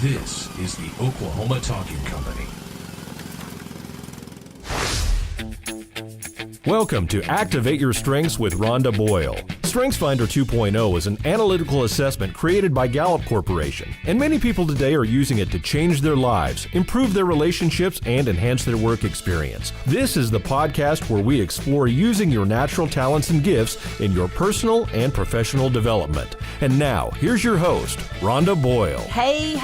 This is the Oklahoma Talking Company. Welcome to Activate Your Strengths with Rhonda Boyle. StrengthsFinder 2.0 is an analytical assessment created by Gallup Corporation, and many people today are using it to change their lives, improve their relationships, and enhance their work experience. This is the podcast where we explore using your natural talents and gifts in your personal and professional development. And now, here's your host, Rhonda Boyle. Hey,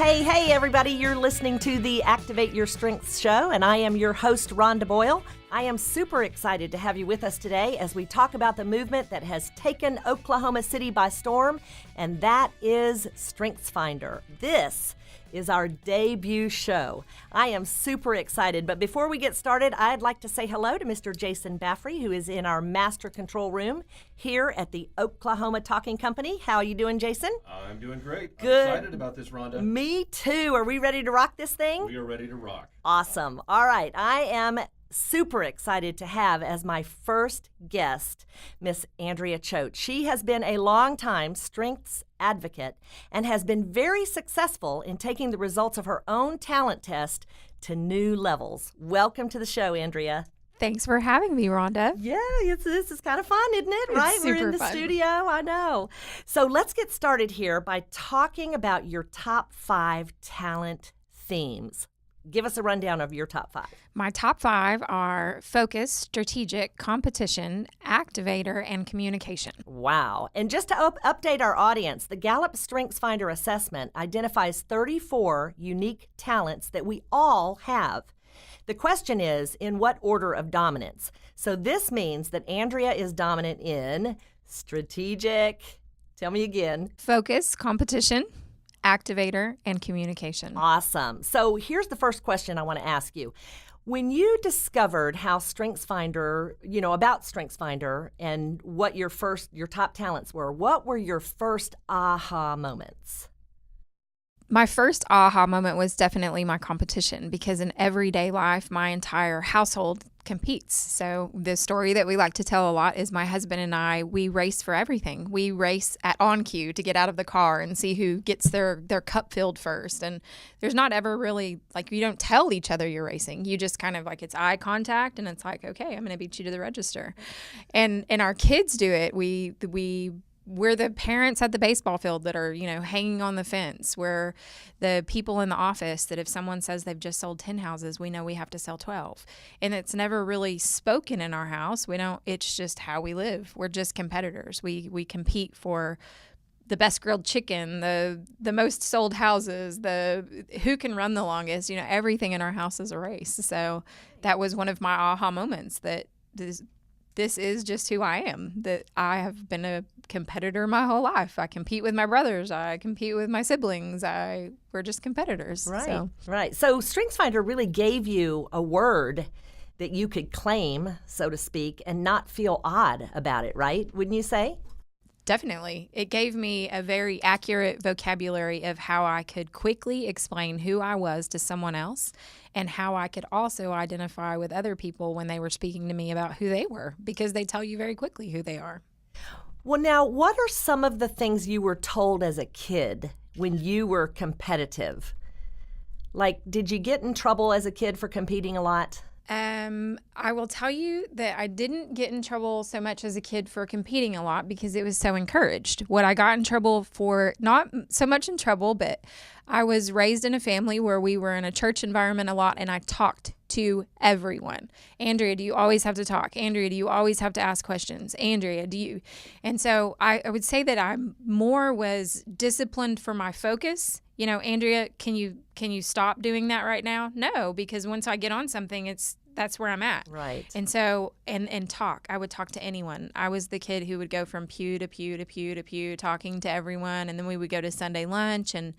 everybody. You're listening to the Activate Your Strengths show, and I am your host, Rhonda Boyle. I am super excited to have you with us today as we talk about the movement that has taken Oklahoma City by storm, and that is StrengthsFinder. This is our debut show. I am super excited, but before we get started, I'd like to say hello to Mr. Jason Baffrey, who is in our master control room here at the Oklahoma Talking Company. How are you doing, Jason? I'm doing great. Good. I'm excited about this, Rhonda. Me too. Are we ready to rock this thing? We are ready to rock. Awesome. All right. I am super excited to have as my first guest Miss Andrea Choate. She has been a long-time strengths advocate and has been very successful in taking the results of her own talent test to new levels. Welcome to the show, Andrea. Thanks for having me, Rhonda. Yeah, this is kind of fun, isn't it? Right? We're in the fun. studio. I know. So let's get started here by talking about your top 5 talent themes. Give us a rundown of your top 5. My top 5 are focus, strategic, competition, activator, and communication. Wow. And just to update our audience, the Gallup StrengthsFinder assessment identifies 34 unique talents that we all have. The question is, in what order of dominance? So this means that Andrea is dominant in strategic, tell me again. Focus, competition, activator, and communication. Awesome. So here's the first question I want to ask you. When you discovered how StrengthsFinder, about StrengthsFinder and what your top talents were, what were your first aha moments? My first aha moment was definitely my competition, because in everyday life, my entire household competes. So the story that we like to tell a lot is my husband and I, we race for everything. We race at on cue to get out of the car and see who gets their cup filled first. And there's not ever really, you don't tell each other you're racing. You just kind of it's eye contact, and it's like, okay, I'm going to beat you to the register. And our kids do it. We're the parents at the baseball field that are, hanging on the fence. We're the people in the office that if someone says they've just sold 10 houses, we know we have to sell 12. And it's never really spoken in our house. It's just how we live. We're just competitors. We compete for the best grilled chicken, the most sold houses, who can run the longest. Everything in our house is a race. So that was one of my aha moments, that this is just who I am, that I have been a competitor my whole life. I compete with my brothers. I compete with my siblings. We're just competitors. Right, right. So StrengthsFinder really gave you a word that you could claim, so to speak, and not feel odd about it, right? Wouldn't you say? Definitely. It gave me a very accurate vocabulary of how I could quickly explain who I was to someone else, and how I could also identify with other people when they were speaking to me about who they were, because they tell you very quickly who they are. Well, now, what are some of the things you were told as a kid when you were competitive? Did you get in trouble as a kid for competing a lot? I will tell you that I didn't get in trouble so much as a kid for competing a lot, because it was so encouraged. What I got in trouble for, not so much in trouble, but I was raised in a family where we were in a church environment a lot, and I talked to everyone. Andrea, do you always have to talk? Andrea, do you always have to ask questions? Andrea, do you? And so I would say that I more was disciplined for my focus. Andrea, can you stop doing that right now? No, because once I get on something, that's where I'm at. Right. And so, and talk. I would talk to anyone. I was the kid who would go from pew to pew to pew to pew, talking to everyone. And then we would go to Sunday lunch, and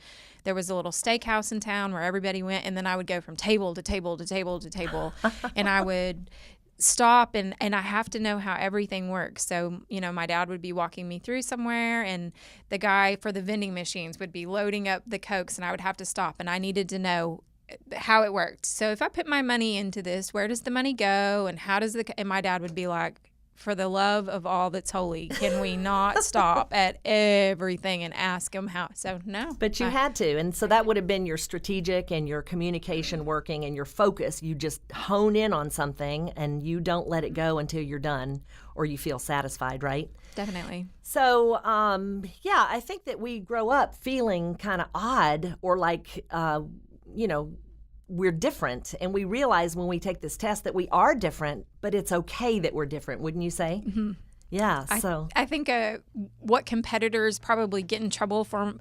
there was a little steakhouse in town where everybody went. And then I would go from table to table to table to table. And I would stop, and I have to know how everything works. So, my dad would be walking me through somewhere, and the guy for the vending machines would be loading up the Cokes, and I would have to stop, and I needed to know how it worked. So if I put my money into this, where does the money go, and how does and my dad would be like, for the love of all that's holy, can we not stop at everything and ask him how? So no. But you had to, and so that would have been your strategic and your communication working and your focus. You just hone in on something and you don't let it go until you're done or you feel satisfied, right? Definitely. So, yeah, I think that we grow up feeling kind of odd or like, we're different, and we realize when we take this test that we are different, but it's okay that we're different, wouldn't you say? Mm-hmm. Yeah. I think what competitors probably get in trouble for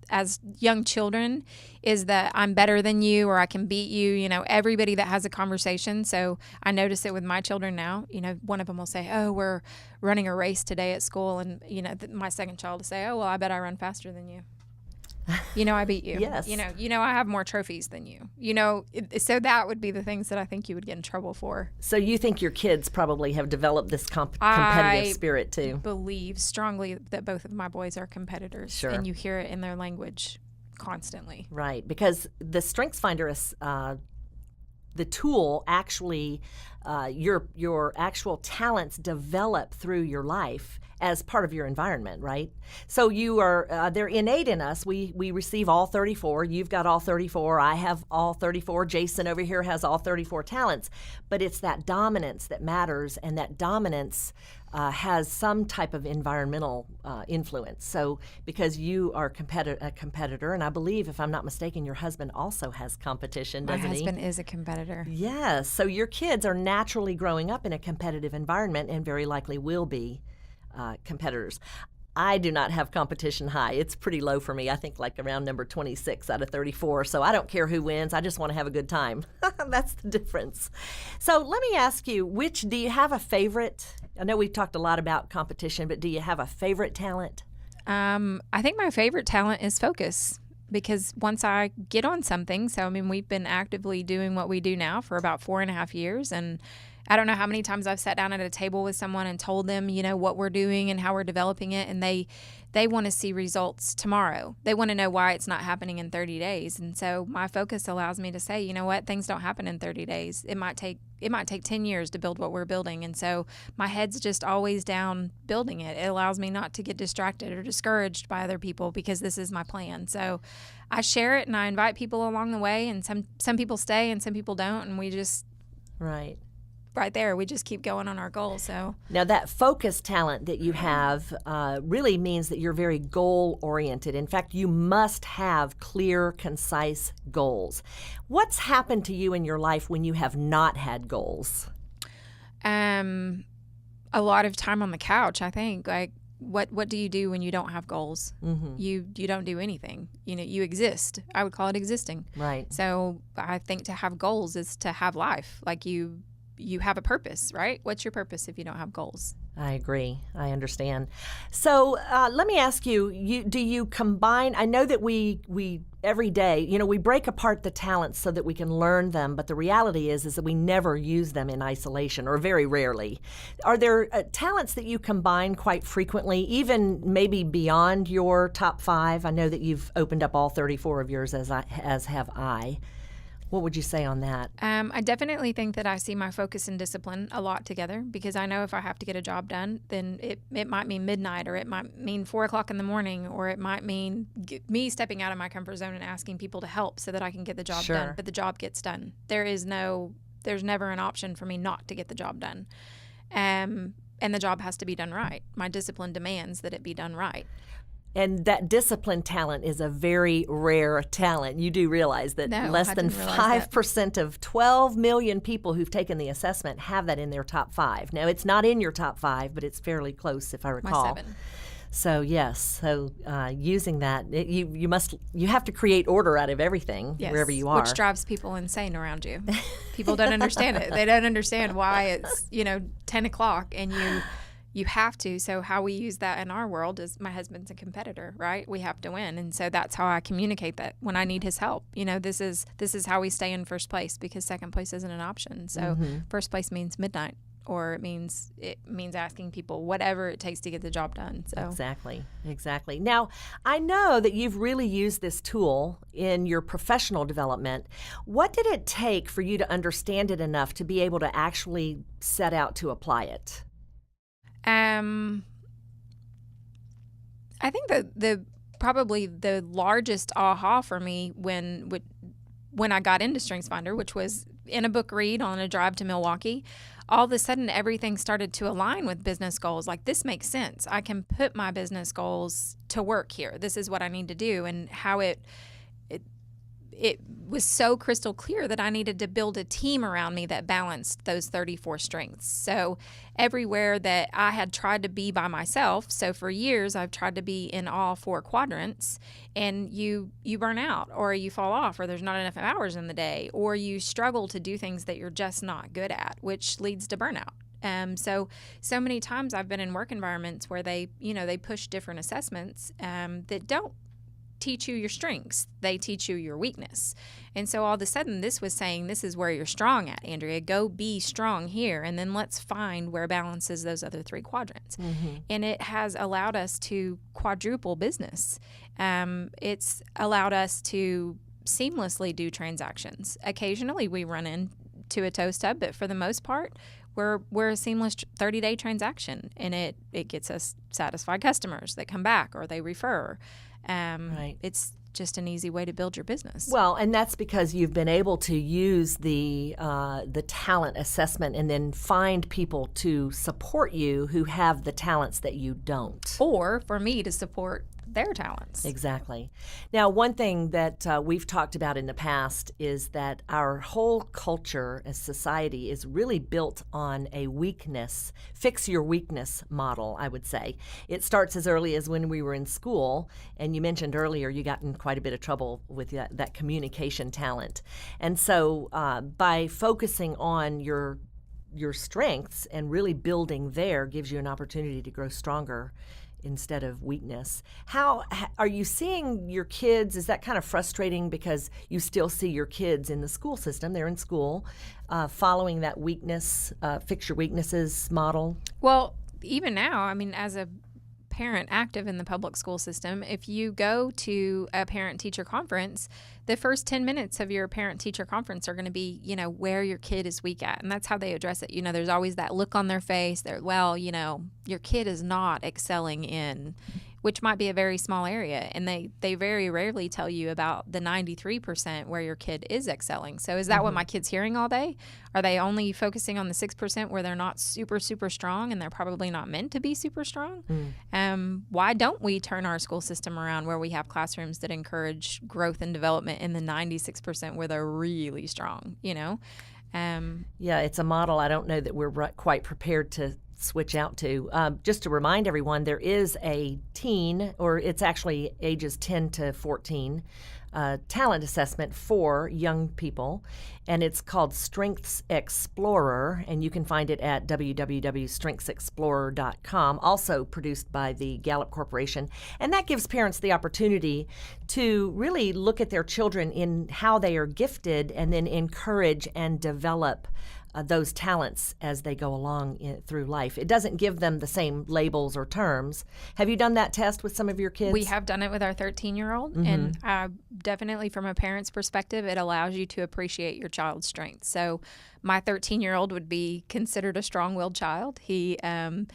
as young children is that I'm better than you or I can beat you. You know, everybody that has a conversation. So I notice it with my children now. You know, one of them will say, "Oh, we're running a race today at school," and my second child will say, "Oh, well, I bet I run faster than you." I beat you. Yes. I have more trophies than you. So that would be the things that I think you would get in trouble for. So you think your kids probably have developed this competitive spirit too? I believe strongly that both of my boys are competitors. Sure. And you hear it in their language constantly. Right, because the StrengthsFinder is the tool actually, your actual talents develop through your life as part of your environment, right? So you are, they're innate in us. We receive all 34. You've got all 34. I have all 34. Jason over here has all 34 talents. But it's that dominance that matters, and that dominance has some type of environmental influence. So because you are a competitor, and I believe, if I'm not mistaken, your husband also has competition, doesn't he? My husband is a competitor. Yes. So your kids are naturally growing up in a competitive environment and very likely will be competitors. I do not have competition high. It's pretty low for me. I think like around number 26 out of 34. So I don't care who wins. I just want to have a good time. That's the difference. So let me ask you, do you have a favorite? I know we've talked a lot about competition, but do you have a favorite talent? I think my favorite talent is focus. Because once I get on something, we've been actively doing what we do now for about 4.5 years, and I don't know how many times I've sat down at a table with someone and told them, what we're doing and how we're developing it, and they want to see results tomorrow. They want to know why it's not happening in 30 days. And so my focus allows me to say, you know what, things don't happen in 30 days. It might take 10 years to build what we're building. And so my head's just always down building it. It allows me not to get distracted or discouraged by other people because this is my plan. So I share it and I invite people along the way, and some people stay and some people don't, and we just right there, we just keep going on our goal. So now that focus talent that you have really means that you're very goal oriented. In fact, you must have clear, concise goals. What's happened to you in your life when you have not had goals? A lot of time on the couch, I think. Like, what do you do when you don't have goals? Mm-hmm. You don't do anything. You exist. I would call it existing. Right. So I think to have goals is to have life. Like you have a purpose, right? What's your purpose if you don't have goals? I agree. I understand. So let me ask you, do you combine, I know that we every day, we break apart the talents so that we can learn them, but the reality is that we never use them in isolation, or very rarely. Are there talents that you combine quite frequently, even maybe beyond your top 5? I know that you've opened up all 34 of yours, as have I. What would you say on that? I definitely think that I see my focus and discipline a lot together, because I know if I have to get a job done, then it might mean midnight, or it might mean 4 o'clock in the morning, or it might mean me stepping out of my comfort zone and asking people to help so that I can get the job done. But the job gets done. There's never an option for me not to get the job done. And the job has to be done right. My discipline demands that it be done right. And that discipline talent is a very rare talent. You do realize that less than 5% of 12 million people who've taken the assessment have that in their top 5. Now, it's not in your top 5, but it's fairly close, if I recall. My 7. So yes, using that, you have to create order out of everything, wherever you are, which drives people insane around you. People don't understand it. They don't understand why it's 10 o'clock and you have to. So how we use that in our world is, my husband's a competitor, right? We have to win. And so that's how I communicate that when I need his help. This is how we stay in first place, because second place isn't an option. So first place means midnight, or it means asking people whatever it takes to get the job done. So Exactly. Now, I know that you've really used this tool in your professional development. What did it take for you to understand it enough to be able to actually set out to apply it? I think the probably the largest aha for me when I got into StrengthsFinder, which was in a book read on a drive to Milwaukee, all of a sudden everything started to align with business goals. Like, this makes sense. I can put my business goals to work here. This is what I need to do, and how it was so crystal clear that I needed to build a team around me that balanced those 34 strengths. So everywhere that I had tried to be by myself, so for years I've tried to be in all 4 quadrants, and you burn out, or you fall off, or there's not enough hours in the day, or you struggle to do things that you're just not good at, which leads to burnout. So many times I've been in work environments where they push different assessments that don't teach you your strengths. They teach you your weakness. And so all of a sudden this was saying, this is where you're strong at, Andrea. Go be strong here, and then let's find where balances those other 3 quadrants. Mm-hmm. And it has allowed us to quadruple business. It's allowed us to seamlessly do transactions. Occasionally we run into a toe stub, but for the most part, we're a seamless 30-day transaction, and it gets us satisfied customers that come back or they refer. Right. It's just an easy way to build your business. Well, and that's because you've been able to use the talent assessment and then find people to support you who have the talents that you don't. Or for me to support their talents. Exactly. Now, one thing that we've talked about in the past is that our whole culture as society is really built on a weakness, fix your weakness model, I would say. It starts as early as when we were in school, and you mentioned earlier you got in quite a bit of trouble with that communication talent. And so by focusing on your strengths and really building there gives you an opportunity to grow stronger instead of weakness. How are you seeing your kids? Is that kind of frustrating because you still see your kids in the school system? They're in school, following that weakness, fix your weaknesses model? Well, even now, I mean, as a parent active in the public school system, if you go to a parent-teacher conference, the first 10 minutes of your parent-teacher conference are going to be, where your kid is weak at. And that's how they address it. There's always that look on their face. Your kid is not excelling in, which might be a very small area. And they very rarely tell you about the 93% where your kid is excelling. So is that what my kid's hearing all day? Are they only focusing on the 6% where they're not super, super strong and they're probably not meant to be super strong? Why don't we turn our school system around where we have classrooms that encourage growth and development in the 96% where they're really strong, Yeah, it's a model I don't know that we're quite prepared to switch out to. Just to remind everyone, there is a teen, or it's actually ages 10 to 14, talent assessment for young people, and it's called Strengths Explorer, and you can find it at www.strengthsexplorer.com, also produced by the Gallup Corporation. And that gives parents the opportunity to really look at their children in how they are gifted and then encourage and develop those talents as they go along through life. It doesn't give them the same labels or terms. Have you done that test with some of your kids? We have done it with our 13-year-old, and definitely from a parent's perspective, it allows you to appreciate your child's strengths. So my 13-year-old would be considered a strong-willed child. He's a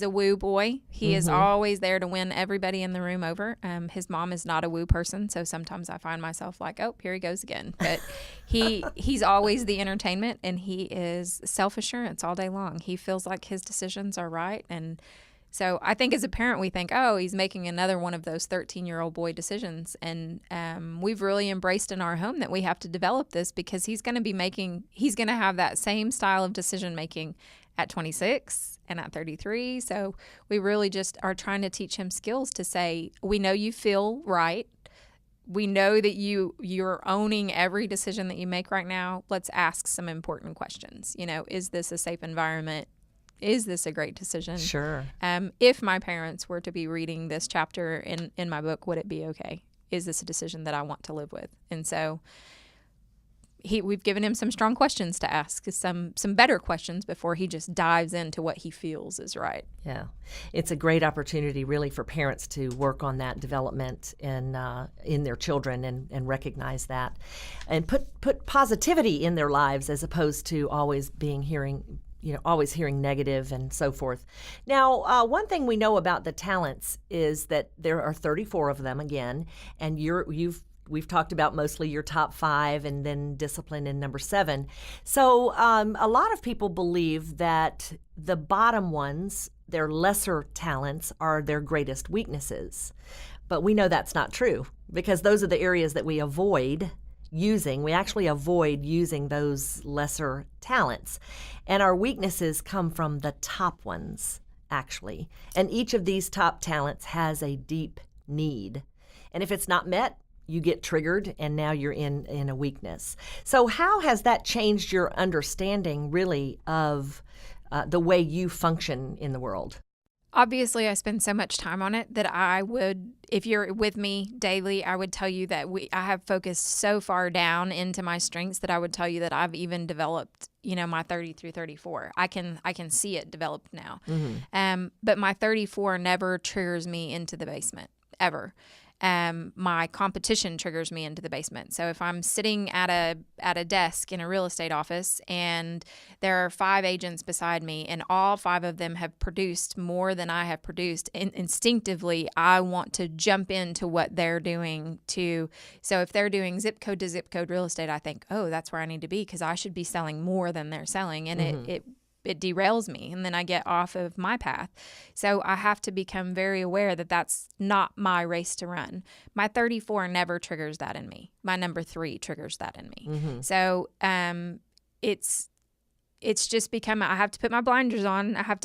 woo boy. He is always there to win everybody in the room over. His mom is not a woo person, so sometimes I find myself like, oh, here he goes again. But he's always the entertainment, and he is self-assurance all day long. He feels like his decisions are right, and so I think as a parent, we think, oh, he's making another one of those 13-year-old boy decisions. And we've really embraced in our home that we have to develop this because he's going to have that same style of decision making at 26 and at 33. So we really just are trying to teach him skills to say, we know you feel right. We know that you're owning every decision that you make right now. Let's ask some important questions. Is this a safe environment? Is this a great decision? Sure. If my parents were to be reading this chapter in my book, would it be okay? Is this a decision that I want to live with? And so we've given him some strong questions to ask, some better questions before he just dives into what he feels is right. Yeah. It's a great opportunity really for parents to work on that development in their children and recognize that and put positivity in their lives as opposed to always hearing always hearing negative and so forth. Now, one thing we know about the talents is that there are 34 of them again, and we've talked about mostly your top 5 and then discipline in number 7. So a lot of people believe that the bottom ones, their lesser talents, are their greatest weaknesses. But we know that's not true, because those are the areas that we avoid using. We actually avoid using those lesser talents. And our weaknesses come from the top ones, actually. And each of these top talents has a deep need. And if it's not met, you get triggered, and now you're in a weakness. So how has that changed your understanding, really, of the way you function in the world? Obviously, I spend so much time on it that I would, if you're with me daily, I would tell you that I have focused so far down into my strengths that I would tell you that I've even developed, my 30 through 34. I can see it developed now. Mm-hmm. But my 34 never triggers me into the basement, ever. My competition triggers me into the basement. So if I'm sitting at a desk in a real estate office and there are 5 agents beside me and all 5 of them have produced more than I have produced, instinctively I want to jump into what they're doing too. So if they're doing zip code to zip code real estate, I think, oh, that's where I need to be, because I should be selling more than they're selling. And mm-hmm. It derails me, and then I get off of my path. So I have to become very aware that that's not my race to run. My 34 never triggers that in me. My number 3 triggers that in me. Mm-hmm. So it's just become, I have to put my blinders on. I have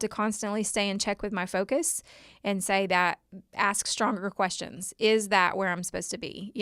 to constantly stay in check with my focus and say that, ask stronger questions. Is that where I'm supposed to be?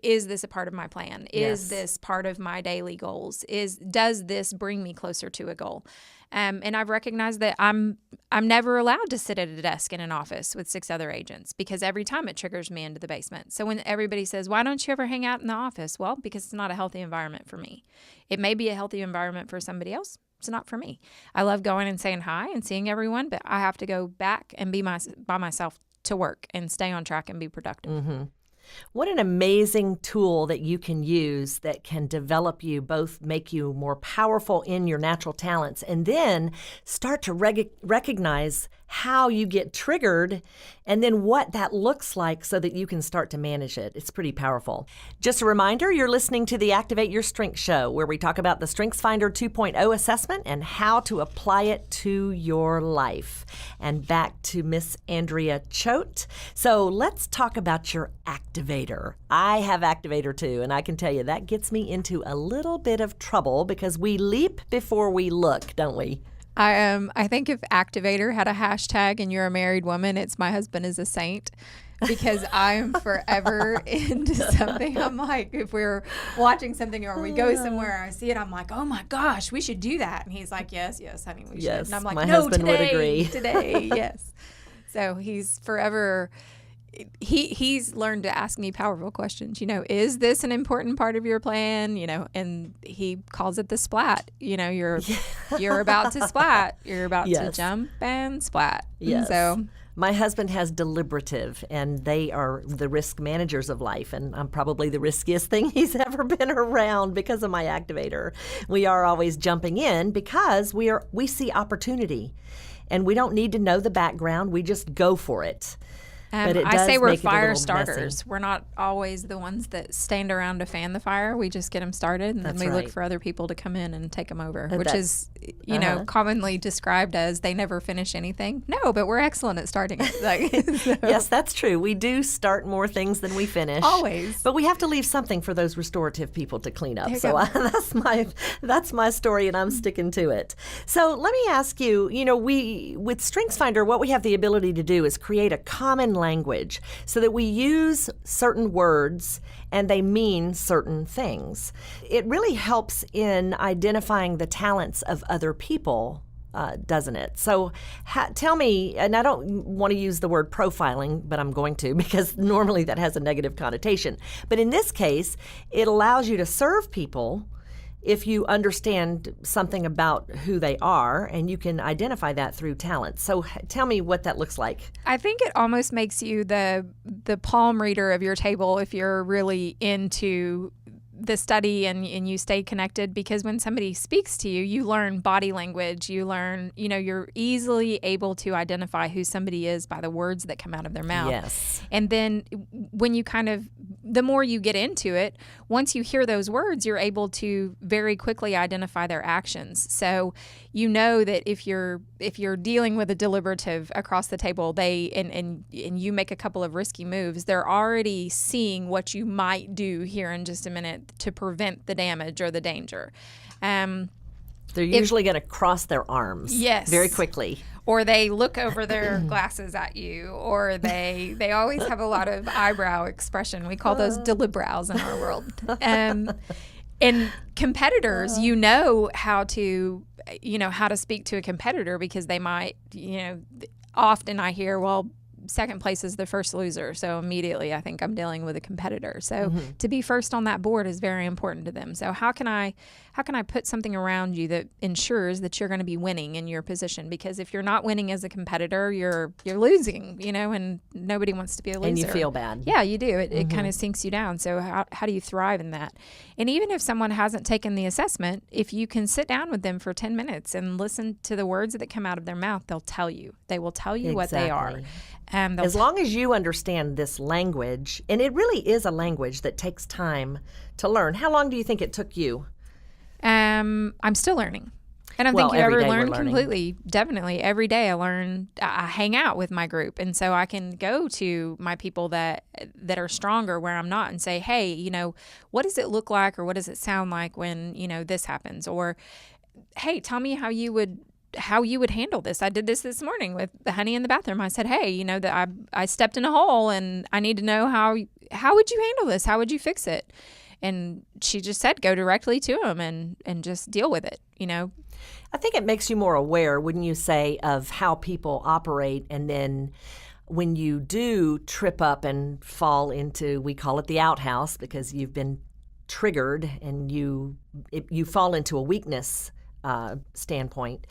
Is this a part of my plan? Is this part of my daily goals? Does this bring me closer to a goal? And I've recognized that I'm never allowed to sit at a desk in an office with 6 other agents, because every time it triggers me into the basement. So when everybody says, why don't you ever hang out in the office? Well, because it's not a healthy environment for me. It may be a healthy environment for somebody else. It's not for me. I love going and saying hi and seeing everyone, but I have to go back and be by myself to work and stay on track and be productive. Mm-hmm. What an amazing tool that you can use that can develop you, both make you more powerful in your natural talents, and then start to recognize how you get triggered and then what that looks like so that you can start to manage it. It's pretty powerful. Just a reminder, you're listening to the Activate Your Strengths show, where we talk about the StrengthsFinder 2.0 assessment and how to apply it to your life. And back to Miss Andrea Choate. So let's talk about your activator. I have activator too, and I can tell you that gets me into a little bit of trouble because we leap before we look, don't we? I think if activator had a hashtag and you're a married woman, it's my husband is a saint, because I'm forever into something. I'm like, if we're watching something or we go somewhere and I see it, I'm like, oh my gosh, we should do that. And he's like, yes, honey, we should. And I'm like, my no, husband today, would agree. Today, yes. So he's forever. He's learned to ask me powerful questions. Is this an important part of your plan? And he calls it the splat. You're about to splat. You're about to jump and splat. Yes. And so my husband has deliberative, and they are the risk managers of life, and I'm probably the riskiest thing he's ever been around because of my activator. We are always jumping in because we see opportunity, and we don't need to know the background. We just go for it. But it does I say we're make it a fire little starters. messy. We're not always the ones that stand around to fan the fire. We just get them started, and That's then we right. look for other people to come in and take them over, And which is, commonly described as they never finish anything. No, but we're excellent at starting it. So. Yes, that's true. We do start more things than we finish. Always. But we have to leave something for those restorative people to clean up. There you So go. that's my story, and I'm sticking to it. So let me ask you, we with StrengthsFinder, what we have the ability to do is create a common language so that we use certain words and they mean certain things. It really helps in identifying the talents of other people, doesn't it? So tell me, and I don't want to use the word profiling, but I'm going to, because normally that has a negative connotation. But in this case, it allows you to serve people if you understand something about who they are, and you can identify that through talent. So tell me what that looks like. I think it almost makes you the palm reader of your table if you're really into the study and you stay connected, because when somebody speaks to you, you learn body language, you learn, you're easily able to identify who somebody is by the words that come out of their mouth. Yes. And then when you the more you get into it, once you hear those words, you're able to very quickly identify their actions. So you know that if you're dealing with a deliberative across the table, and you make a couple of risky moves, they're already seeing what you might do here in just a minute to prevent the damage or the danger. They're usually going to cross their arms. Yes. Very quickly. Or they look over their glasses at you, or they always have a lot of eyebrow expression. We call those delibrows in our world. And competitors, how to speak to a competitor, because they might, often I hear, well, second place is the first loser. So immediately I think I'm dealing with a competitor. So to be first on that board is very important to them. So how can I put something around you that ensures that you're going to be winning in your position? Because if you're not winning as a competitor, you're losing, and nobody wants to be a loser. And you feel bad. Yeah, you do. It kind of sinks you down. So how do you thrive in that? And even if someone hasn't taken the assessment, if you can sit down with them for 10 minutes and listen to the words that come out of their mouth, they'll tell you. They will tell you what they are. As long as you understand this language, and it really is a language that takes time to learn. How long do you think it took you? I'm still learning. I don't think you ever learn completely. Definitely. Every day I learn. I hang out with my group. And so I can go to my people that are stronger where I'm not and say, hey, what does it look like, or what does it sound like when, this happens? Or, hey, tell me how you would handle this. I did this morning with the honey in the bathroom. I said, hey, that I stepped in a hole and I need to know how would you handle this? How would you fix it? And she just said, go directly to him and just deal with it, I think it makes you more aware, wouldn't you say, of how people operate. And then when you do trip up and fall into, we call it the outhouse, because you've been triggered and you fall into a weakness standpoint,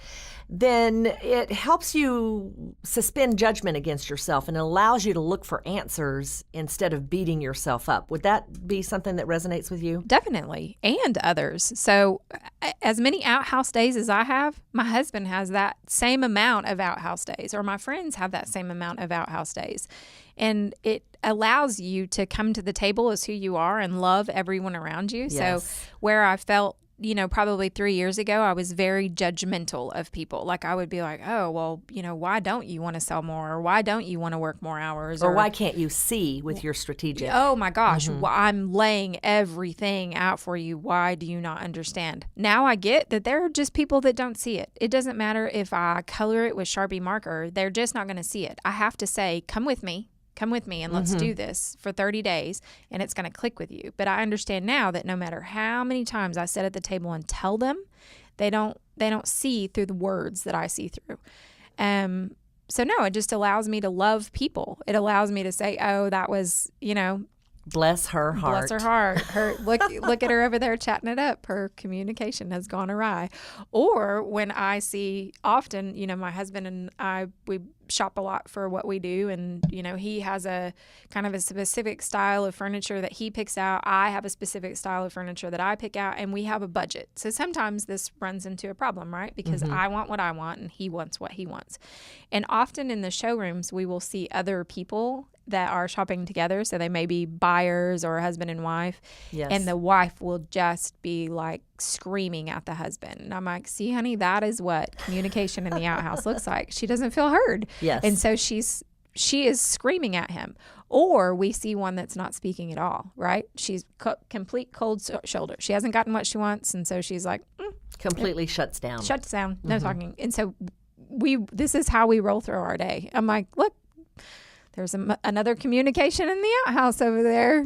then it helps you suspend judgment against yourself, and it allows you to look for answers instead of beating yourself up. Would that be something that resonates with you? Definitely, and others. So as many outhouse days as I have, my husband has that same amount of outhouse days, or my friends have that same amount of outhouse days. And it allows you to come to the table as who you are and love everyone around you. Yes. So where I felt, probably 3 years ago, I was very judgmental of people. Like I would be like, oh, well, why don't you want to sell more? Or why don't you want to work more hours? Or why can't you see with your strategic? Oh my gosh, well, I'm laying everything out for you. Why do you not understand? Now I get that there are just people that don't see it. It doesn't matter if I color it with Sharpie marker. They're just not going to see it. I have to say, come with me and let's do this for 30 days and it's going to click with you. But I understand now that no matter how many times I sit at the table and tell them, they don't see through the words that I see through. So no, it just allows me to love people. It allows me to say, oh, that was, bless her heart. Bless her heart. Look at her over there chatting it up. Her communication has gone awry. Or when I see often, my husband and I, we shop a lot for what we do, and he has a kind of a specific style of furniture that he picks out. I have a specific style of furniture that I pick out, and we have a budget. So sometimes this runs into a problem, right? Because I want what I want and he wants what he wants. And often in the showrooms we will see other people that are shopping together. So they may be buyers or husband and wife. Yes. And the wife will just be like screaming at the husband. And I'm like, see, honey, that is what communication in the outhouse looks like. She doesn't feel heard. Yes. And so she is screaming at him. Or we see one that's not speaking at all, right? She's complete cold shoulder. She hasn't gotten what she wants. And so she's like, completely shuts down. No talking. And so this is how we roll through our day. I'm like, look, there's another communication in the outhouse over there.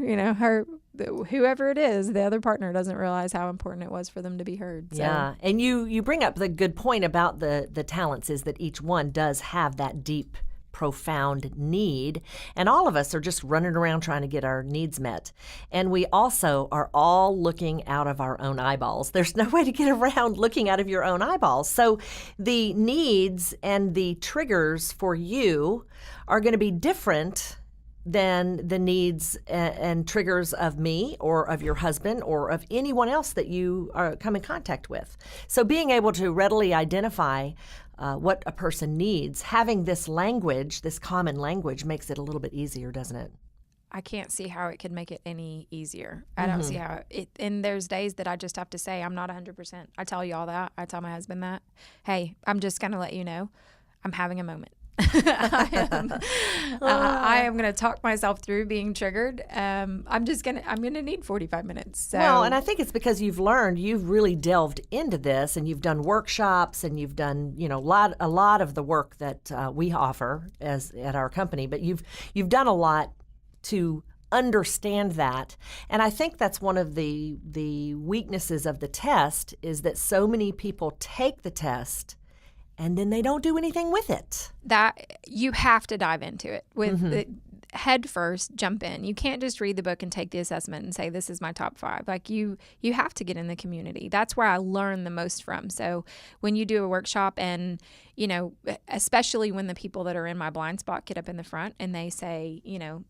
Whoever it is, the other partner doesn't realize how important it was for them to be heard. So. Yeah, and you bring up the good point about the talents, is that each one does have that deep, profound need, and all of us are just running around trying to get our needs met. And we also are all looking out of our own eyeballs. There's no way to get around looking out of your own eyeballs. So the needs and the triggers for you are going to be different than the needs and triggers of me or of your husband or of anyone else that you come in contact with. So being able to readily identify what a person needs, having this language, this common language, makes it a little bit easier, doesn't it? I can't see how it could make it any easier. I don't see how it, and there's days that I just have to say, I'm not 100%. I tell you all that. I tell my husband that. Hey, I'm just going to let you know I'm having a moment. I am going to talk myself through being triggered. I'm going to need 45 minutes. So. Well, and I think it's because you've really delved into this, and you've done workshops, and you've done, a lot of the work that we offer at our company, but you've done a lot to understand that. And I think that's one of the weaknesses of the test, is that so many people take the test and then they don't do anything with it. That you have to dive into it with the head first, jump in. You can't just read the book and take the assessment and say, this is my top 5. Like you have to get in the community. That's where I learn the most from. So when you do a workshop and, especially when the people that are in my blind spot get up in the front and they say,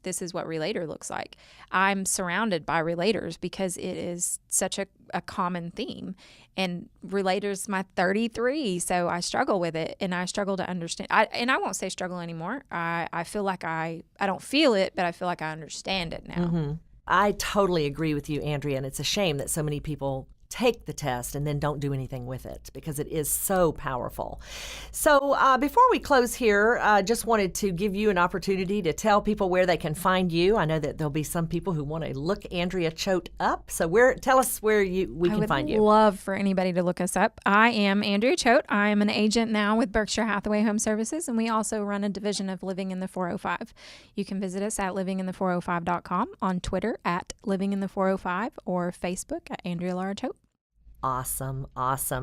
this is what relator looks like. I'm surrounded by relators because it is such a common theme. And relators, my 33, so I struggle with it, and I struggle to understand. And I won't say struggle anymore. I feel like I don't feel it, but I feel like I understand it now. I totally agree with you, Andrea, and it's a shame that so many people take the test and then don't do anything with it, because it is so powerful. So before we close here, I just wanted to give you an opportunity to tell people where they can find you. I know that there'll be some people who want to look Andrea Choate up. So tell us where we can find you. I would love for anybody to look us up. I am Andrea Choate. I am an agent now with Berkshire Hathaway Home Services, and we also run a division of Living in the 405. You can visit us at livinginthe405.com, on Twitter at livinginthe405, or Facebook at Andrea Laura Choate. Awesome.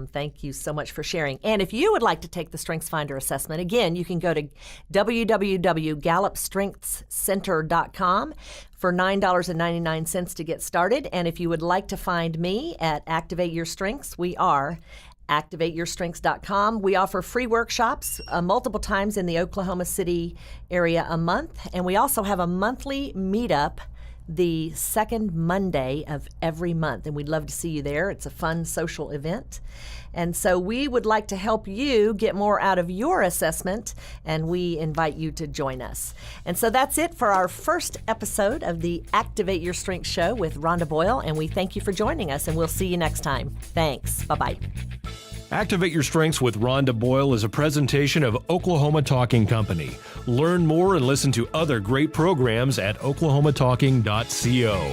Thank you so much for sharing. And if you would like to take the StrengthsFinder assessment, again, you can go to www.gallupstrengthscenter.com for $9.99 to get started. And if you would like to find me at Activate Your Strengths, we are activateyourstrengths.com. We offer free workshops multiple times in the Oklahoma City area a month. And we also have a monthly meetup the second Monday of every month, and we'd love to see you there. It's a fun social event. And so we would like to help you get more out of your assessment, and we invite you to join us. And so that's it for our first episode of the Activate Your Strengths show with Rhonda Boyle, and we thank you for joining us, and we'll see you next time. Thanks. Bye-bye. Activate Your Strengths with Rhonda Boyle is a presentation of Oklahoma Talking Company. Learn more and listen to other great programs at oklahomatalking.co.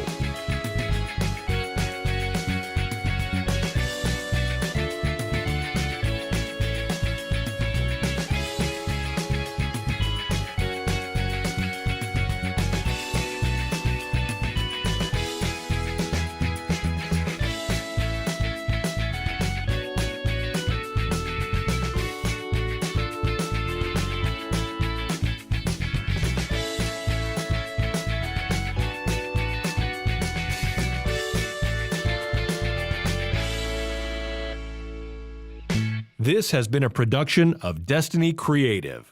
This has been a production of Destiny Creative.